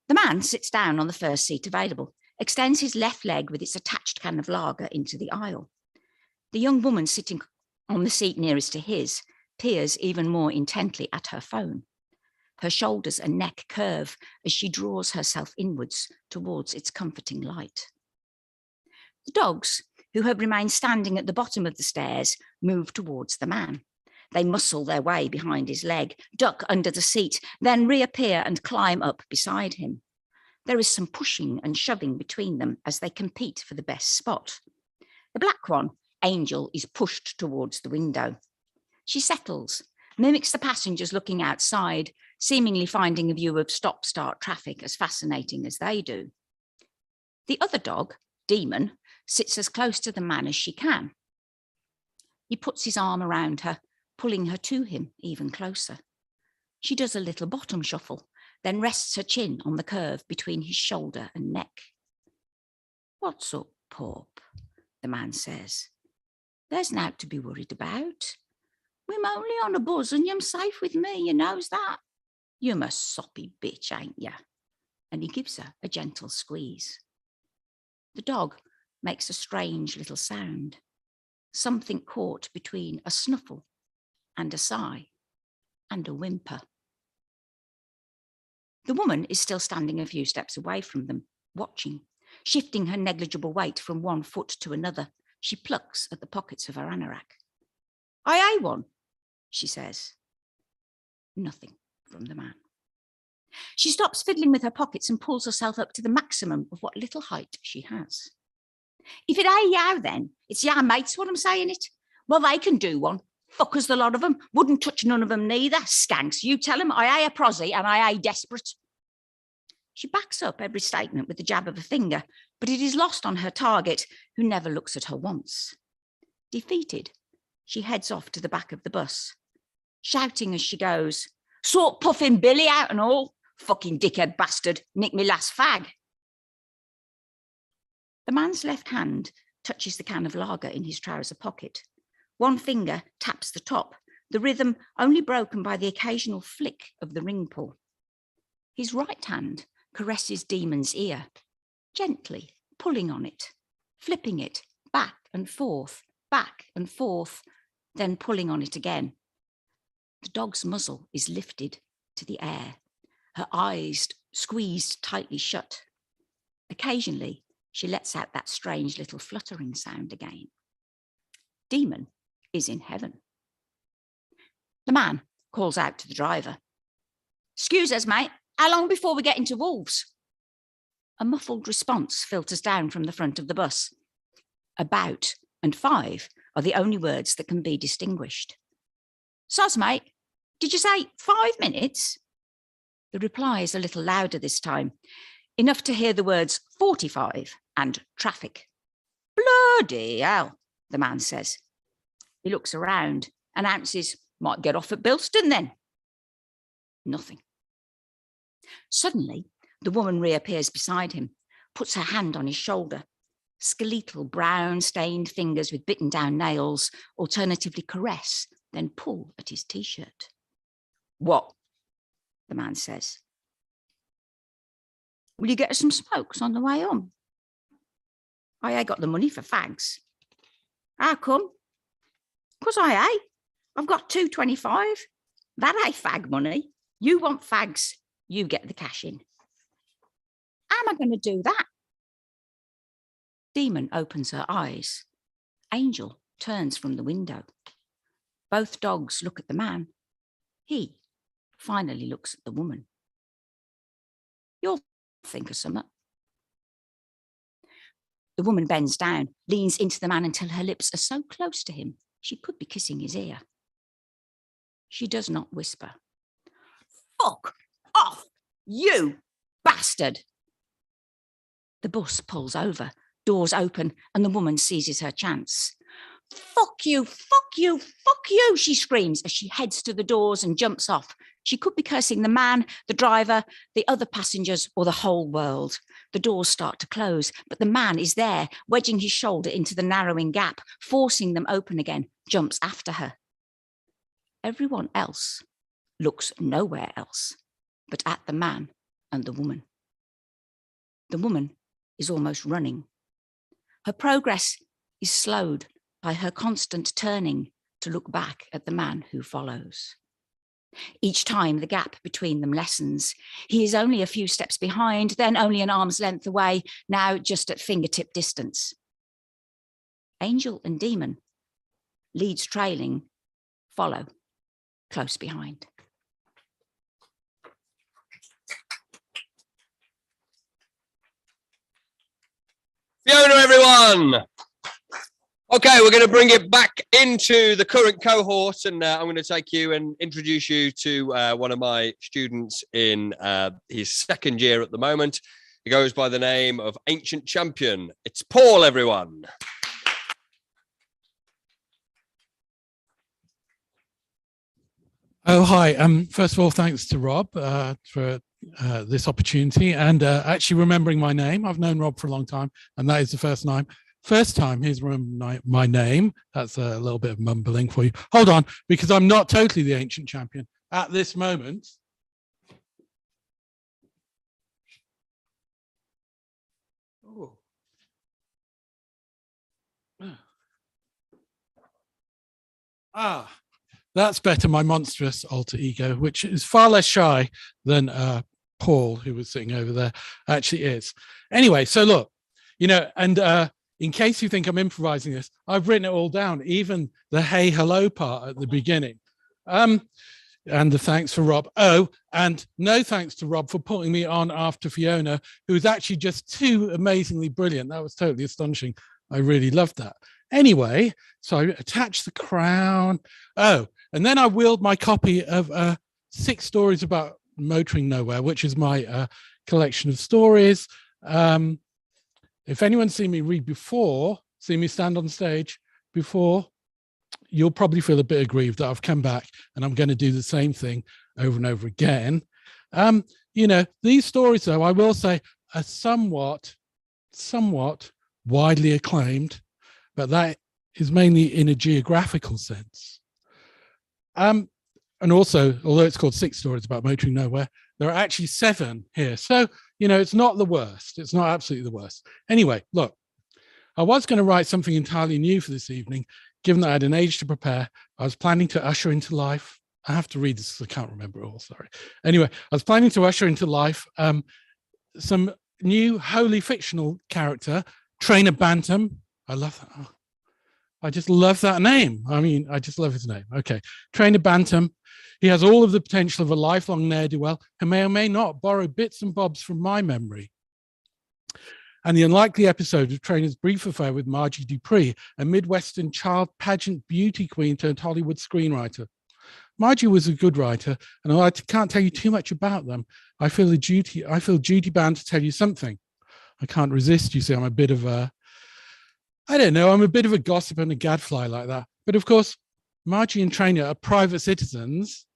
The man sits down on the first seat available, extends his left leg with its attached can of lager into the aisle. The young woman sitting on the seat nearest to his peers even more intently at her phone. Her shoulders and neck curve as she draws herself inwards towards its comforting light. The dogs, who have remained standing at the bottom of the stairs, move towards the man. They muscle their way behind his leg, duck under the seat, then reappear and climb up beside him. There is some pushing and shoving between them as they compete for the best spot. The black one, Angel, is pushed towards the window. She settles, mimics the passengers looking outside, seemingly finding a view of stop-start traffic as fascinating as they do. The other dog, Demon, sits as close to the man as she can. He puts his arm around her, pulling her to him even closer. She does a little bottom shuffle, then rests her chin on the curve between his shoulder and neck. What's up, pup? The man says. There's naught to be worried about. We're only on a buzz and you're safe with me, you knows that. You're a soppy bitch, ain't ya? And he gives her a gentle squeeze. The dog makes a strange little sound, something caught between a snuffle and a sigh and a whimper. The woman is still standing a few steps away from them, watching, shifting her negligible weight from one foot to another. She plucks at the pockets of her anorak. I ain't one, she says. Nothing from the man. She stops fiddling with her pockets and pulls herself up to the maximum of what little height she has. If it ain't yow then, it's yow mates what I'm saying it. Well, they can do one. Fuckers, the lot of them. Wouldn't touch none of them neither. Skanks, you tell them I ain't a prosy and I ain't desperate. She backs up every statement with the jab of a finger, but it is lost on her target, who never looks at her once. Defeated, she heads off to the back of the bus, shouting as she goes, sort puffing Billy out and all. Fucking dickhead bastard, nicked me last fag. The man's left hand touches the can of lager in his trouser pocket. One finger taps the top, the rhythm only broken by the occasional flick of the ring pull. His right hand caresses Demon's ear, gently pulling on it, flipping it back and forth, then pulling on it again. The dog's muzzle is lifted to the air, her eyes squeezed tightly shut. Occasionally, she lets out that strange little fluttering sound again. Demon is in heaven. The man calls out to the driver. "Excuse us, mate, how long before we get into Wolves?" A muffled response filters down from the front of the bus. "About" and "5" are the only words that can be distinguished. "Soz, mate, did you say 5 minutes?" The reply is a little louder this time, enough to hear the words 45 and traffic. "Bloody hell," the man says. He looks around, announces, "Might get off at Bilston then." Nothing. Suddenly, the woman reappears beside him, puts her hand on his shoulder. Skeletal brown stained fingers with bitten down nails alternatively caress, then pull at his t-shirt. "What?" the man says. "Will you get us some smokes on the way home?" "I ain't got the money for fags." "How come?" "'Cause I ain't. I've got 2.25. That ain't fag money. You want fags, you get the cash in." "How am I going to do that?" Demon opens her eyes. Angel turns from the window. Both dogs look at the man. He finally looks at the woman. "You'll think of something." The woman bends down, leans into the man until her lips are so close to him she could be kissing his ear. She does not whisper. "Fuck off, you bastard." The bus pulls over, doors open, and the woman seizes her chance. "Fuck you, fuck you, fuck you," she screams as she heads to the doors and jumps off. She could be cursing the man, the driver, the other passengers, or the whole world. The doors start to close, but the man is there, wedging his shoulder into the narrowing gap, forcing them open again, jumps after her. Everyone else looks nowhere else but at the man and the woman. The woman is almost running. Her progress is slowed by her constant turning to look back at the man who follows. Each time the gap between them lessens. He is only a few steps behind, then only an arm's length away, now just at fingertip distance. Angel and Demon, leads trailing, follow close behind. Fiona, everyone. Okay, we're going to bring it back into the current cohort, and I'm going to take you and introduce you to one of my students in his second year at the moment. He goes by the name of Ancient Champion. It's Paul, everyone. Oh, hi. First of all, thanks to Rob for this opportunity and actually remembering my name. I've known Rob for a long time, and that is the first time he's remembered my name. That's a little bit of mumbling for you. Hold on, because I'm not totally the Ancient Champion at this moment. Oh. That's better, my monstrous alter ego, which is far less shy than Paul, who was sitting over there, actually is. Anyway, so look, and in case you think I'm improvising this, I've written it all down, even the hey, hello part at the beginning. And the thanks for Rob. Oh, and no thanks to Rob for putting me on after Fiona, who was actually just too amazingly brilliant. That was totally astonishing. I really loved that. Anyway, so I attached the crown. Oh, and then I wheeled my copy of 6 stories about motoring nowhere, which is my collection of stories. If anyone's seen me read before, seen me stand on stage before, you'll probably feel a bit aggrieved that I've come back and I'm going to do the same thing over and over again. These stories, though, I will say, are somewhat widely acclaimed, but that is mainly in a geographical sense. And also, although it's called 6 stories about motoring nowhere, there are actually 7 here. So, it's not the worst. It's not absolutely the worst. Anyway, look, I was going to write something entirely new for this evening. Given that I had an age to prepare, I was planning to usher into life I have to read this because I can't remember it all, sorry. Anyway, I was planning to usher into life some new wholly fictional character, Trainer Bantam. I love that. Oh, I just love that name. I mean, I just love his name. Okay, Trainer Bantam. He has all of the potential of a lifelong ne'er-do-well who may or may not borrow bits and bobs from my memory. And the unlikely episode of Trainer's brief affair with Margie Dupree, a Midwestern child pageant beauty queen turned Hollywood screenwriter. Margie was a good writer, and although I can't tell you too much about them, I feel duty bound to tell you something. I can't resist. You see, I'm a bit of a, I don't know, I'm a bit of a gossip and a gadfly like that. But of course, Margie and Trainer are private citizens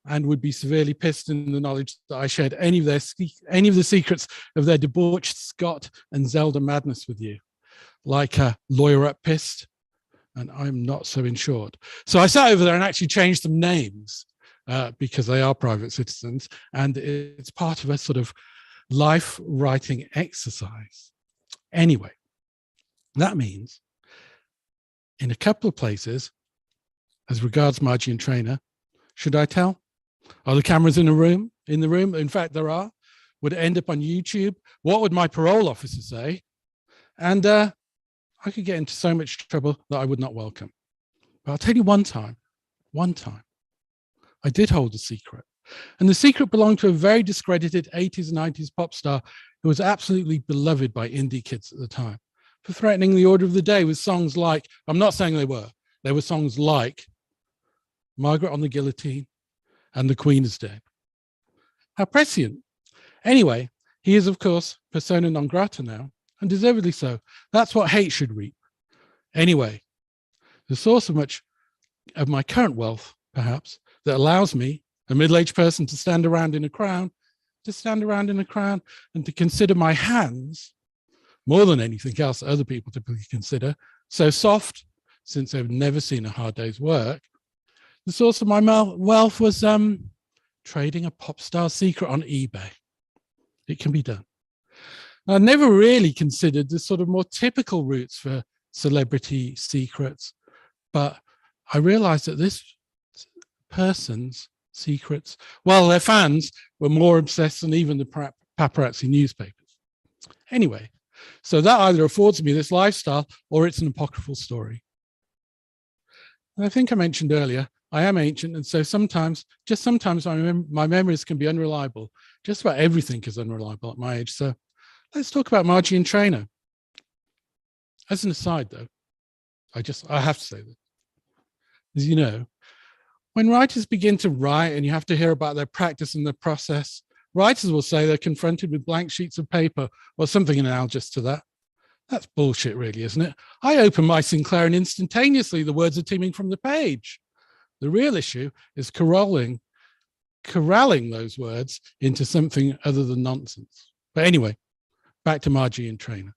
and would be severely pissed in the knowledge that I shared any of the secrets of their debauched Scott and Zelda madness with you, like a lawyer up pissed, and I'm not so insured. So I sat over there and actually changed some names because they are private citizens, and it's part of a sort of life writing exercise. Anyway, that means in a couple of places, as regards Margie and Trainer, should I tell? Are the cameras in the room? In fact, there are. Would it end up on YouTube? What would my parole officer say? And I could get into so much trouble that I would not welcome. But I'll tell you one time, I did hold a secret. And the secret belonged to a very discredited 80s and 90s pop star who was absolutely beloved by indie kids at the time for threatening the order of the day with songs like, I'm not saying they were songs like Margaret on the Guillotine and The Queen is Dead. How prescient. Anyway, he is, of course, persona non grata now, and deservedly so. That's what hate should reap. Anyway, the source of much of my current wealth, perhaps, that allows me, a middle-aged person, to stand around in a crown, and to consider my hands, more than anything else that other people typically consider, so soft, since they've never seen a hard day's work. The source of my wealth was trading a pop star secret on eBay. It can be done. I never really considered the sort of more typical routes for celebrity secrets, but I realized that this person's secrets, well, their fans were more obsessed than even the paparazzi newspapers. Anyway, so that either affords me this lifestyle or it's an apocryphal story. And I think I mentioned earlier, I am ancient, and so sometimes, just sometimes, my memories can be unreliable. Just about everything is unreliable at my age. So let's talk about Margie and Trainer. As an aside, though, I have to say this. As you know, when writers begin to write and you have to hear about their practice and their process, writers will say they're confronted with blank sheets of paper or something analogous to that. That's bullshit, really, isn't it? I open my Sinclair and instantaneously the words are teeming from the page. The real issue is corralling those words into something other than nonsense. But anyway, back to Margie and Trainer.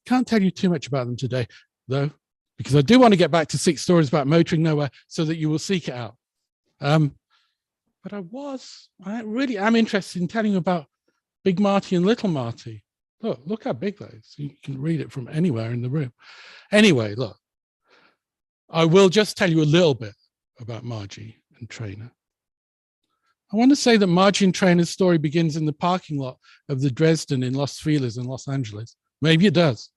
Can't tell you too much about them today, though, because I do want to get back to 6 stories about motoring nowhere so that you will seek it out. But I really am interested in telling you about Big Marty and Little Marty. Look how big that is. You can read it from anywhere in the room. Anyway, look, I will just tell you a little bit about Margie and Trainer. I want to say that Margie and Trainer's story begins in the parking lot of the Dresden in Los Feliz in Los Angeles. Maybe it does.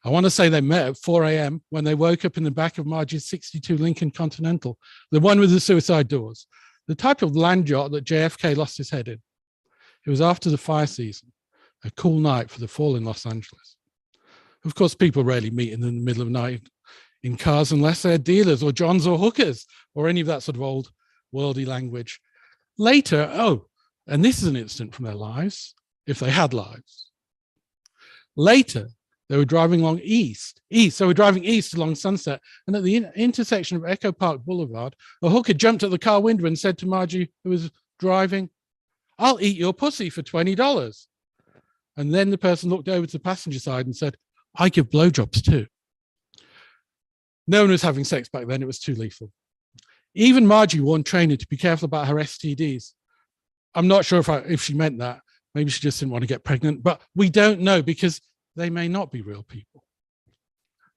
I want to say they met at 4 a.m. when they woke up in the back of Margie's 62 Lincoln Continental, the one with the suicide doors, the type of land yacht that JFK lost his head in. It was after the fire season, a cool night for the fall in Los Angeles. Of course, people rarely meet in the middle of the night in cars unless they're dealers or johns or hookers or any of that sort of old worldly language. Later, and this is an incident from their lives, if they had lives. Later, they were driving along east. So we're driving east along Sunset, and at the intersection of Echo Park Boulevard, a hooker jumped at the car window and said to Margie, who was driving, "I'll eat your pussy for $20. And then the person looked over to the passenger side and said, "I give blowjobs too." No one was having sex back then. It was too lethal. Even Margie warned Trainer to be careful about her STDs. I'm not sure if she meant that. Maybe she just didn't want to get pregnant, but we don't know because they may not be real people.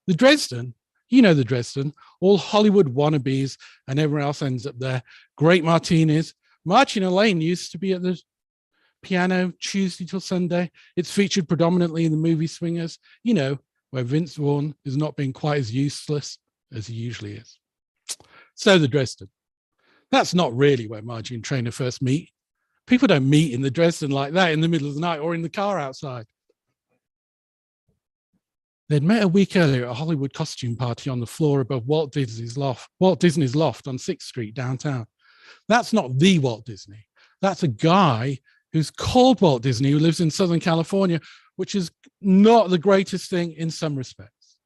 The Dresden You know the Dresden, all Hollywood wannabes, and everyone else ends up there. Great martinis. Marching Elaine used to be at the piano Tuesday till Sunday. It's featured predominantly in the movie Swingers, you know, where Vince Vaughn is not being quite as useless as he usually is. So the Dresden. That's not really where Margie and Trainer first meet. People don't meet in the Dresden like that in the middle of the night or in the car outside. They'd met a week earlier at a Hollywood costume party on the floor above Walt Disney's loft on 6th Street downtown. That's not the Walt Disney. That's a guy who's called Walt Disney, who lives in Southern California, which is not the greatest thing in some respects.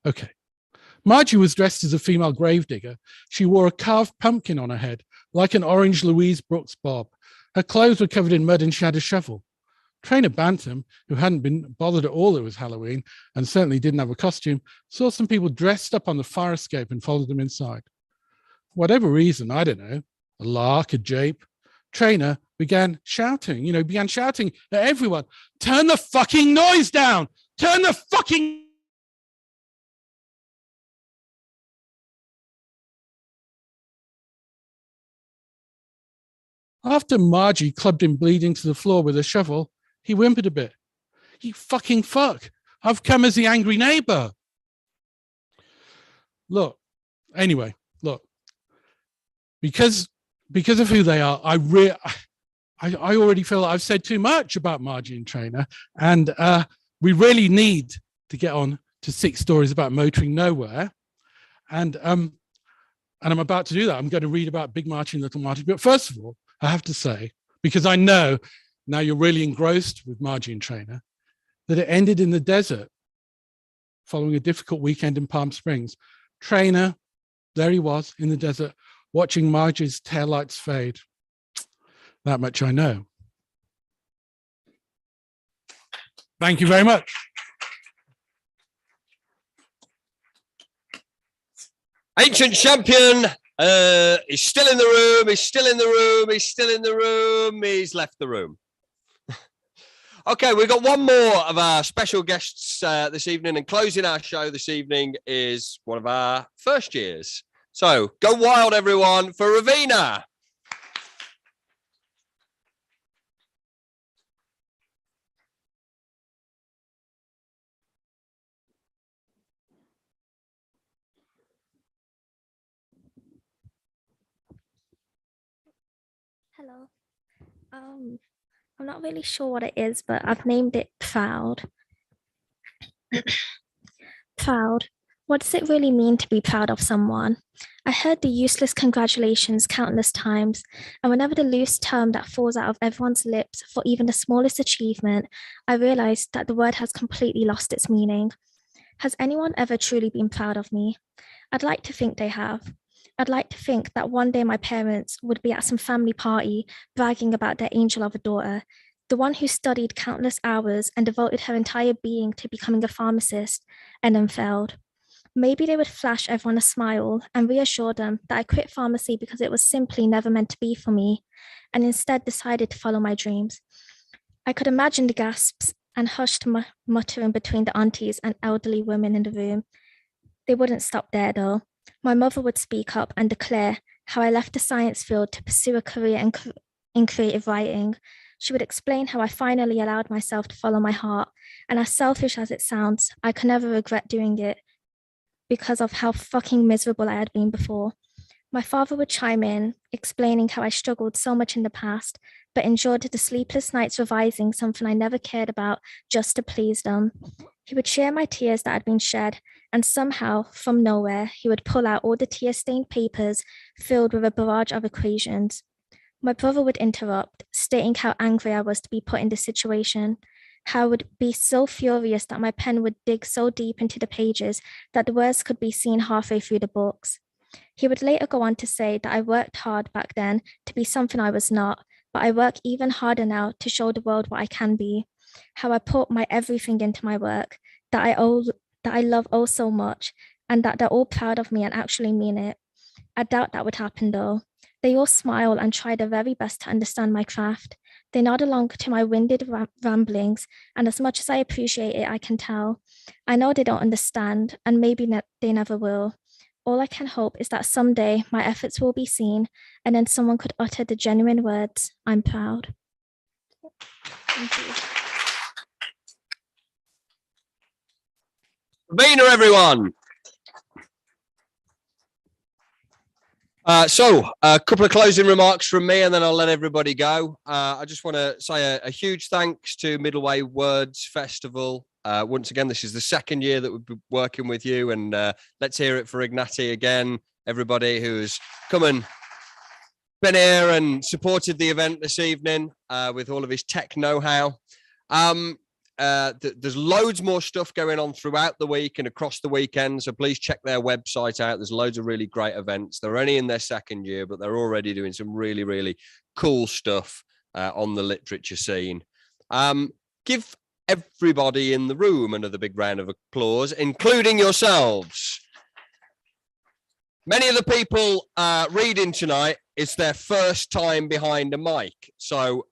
Okay. Margie was dressed as a female gravedigger. She wore a carved pumpkin on her head, like an orange Louise Brooks bob. Her clothes were covered in mud and she had a shovel. Trainer Bantam, who hadn't been bothered at all it was Halloween and certainly didn't have a costume, saw some people dressed up on the fire escape and followed them inside. For whatever reason, I don't know, a lark, a jape, Trainer began shouting at everyone, turn the fucking noise down! Turn the fucking... After Margie clubbed him bleeding to the floor with a shovel, he whimpered a bit. You fucking fuck. I've come as the angry neighbor. Look, because of who they are, I already feel like I've said too much about Margie and Trainer, and we really need to get on to 6 stories about motoring nowhere. And I'm about to do that. I'm going to read about Big Marty and Little Marty. But first of all, I have to say, because I know now you're really engrossed with Margie and Trainer, that it ended in the desert following a difficult weekend in Palm Springs. Trainer, there he was in the desert, watching Margie's taillights fade. That much I know. Thank you very much. Ancient champion. He's still in the room. He's left the room. Okay, we've got one more of our special guests this evening, and closing our show this evening is one of our first years. So go wild, everyone, for Ravina. Hello. I'm not really sure what it is, but I've named it Proud. Proud. What does it really mean to be proud of someone? I heard the useless congratulations countless times, and whenever the loose term that falls out of everyone's lips for even the smallest achievement, I realized that the word has completely lost its meaning. Has anyone ever truly been proud of me? I'd like to think they have. I'd like to think that one day my parents would be at some family party bragging about their angel of a daughter, the one who studied countless hours and devoted her entire being to becoming a pharmacist and then failed. Maybe they would flash everyone a smile and reassure them that I quit pharmacy because it was simply never meant to be for me, and instead decided to follow my dreams. I could imagine the gasps and hushed muttering between the aunties and elderly women in the room. They wouldn't stop there though. My mother would speak up and declare how I left the science field to pursue a career in creative writing. She would explain how I finally allowed myself to follow my heart, and as selfish as it sounds, I could never regret doing it because of how fucking miserable I had been before. My father would chime in, explaining how I struggled so much in the past, but endured the sleepless nights revising something I never cared about just to please them. He would share my tears that had been shed, and somehow, from nowhere, he would pull out all the tear-stained papers filled with a barrage of equations. My brother would interrupt, stating how angry I was to be put in this situation, how I would be so furious that my pen would dig so deep into the pages that the words could be seen halfway through the books. He would later go on to say that I worked hard back then to be something I was not, but I work even harder now to show the world what I can be, how I put my everything into my work, that I love oh so much, and that they're all proud of me and actually mean it. I doubt that would happen though. They all smile and try their very best to understand my craft. They nod along to my winded ramblings, and as much as I appreciate it, I can tell. I know they don't understand, and maybe they never will. All I can hope is that someday my efforts will be seen, and then someone could utter the genuine words, "I'm proud." Thank you. Sabina, everyone. So a couple of closing remarks from me, and then I'll let everybody go. I just want to say a huge thanks to Middleway Words Festival. Once again, this is the second year that we've been working with you, and let's hear it for Ignati again. Everybody who's come and been here and supported the event this evening with all of his tech know-how. There's loads more stuff going on throughout the week and across the weekend, so please check their website out. There's loads of really great events. They're only in their second year, but they're already doing some really, really cool stuff on the literature scene. Give everybody in the room another big round of applause, including yourselves. Many of the people reading tonight, it's their first time behind a mic, so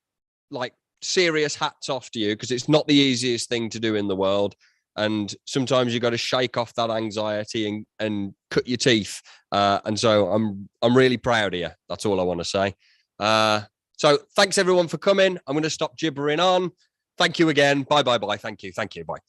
like, serious hats off to you, because it's not the easiest thing to do in the world, and sometimes you got to shake off that anxiety and cut your teeth, and so I'm really proud of you. That's all I want to say. So thanks everyone for coming. I'm going to stop gibbering on. Thank you again. Bye. Thank you. Bye.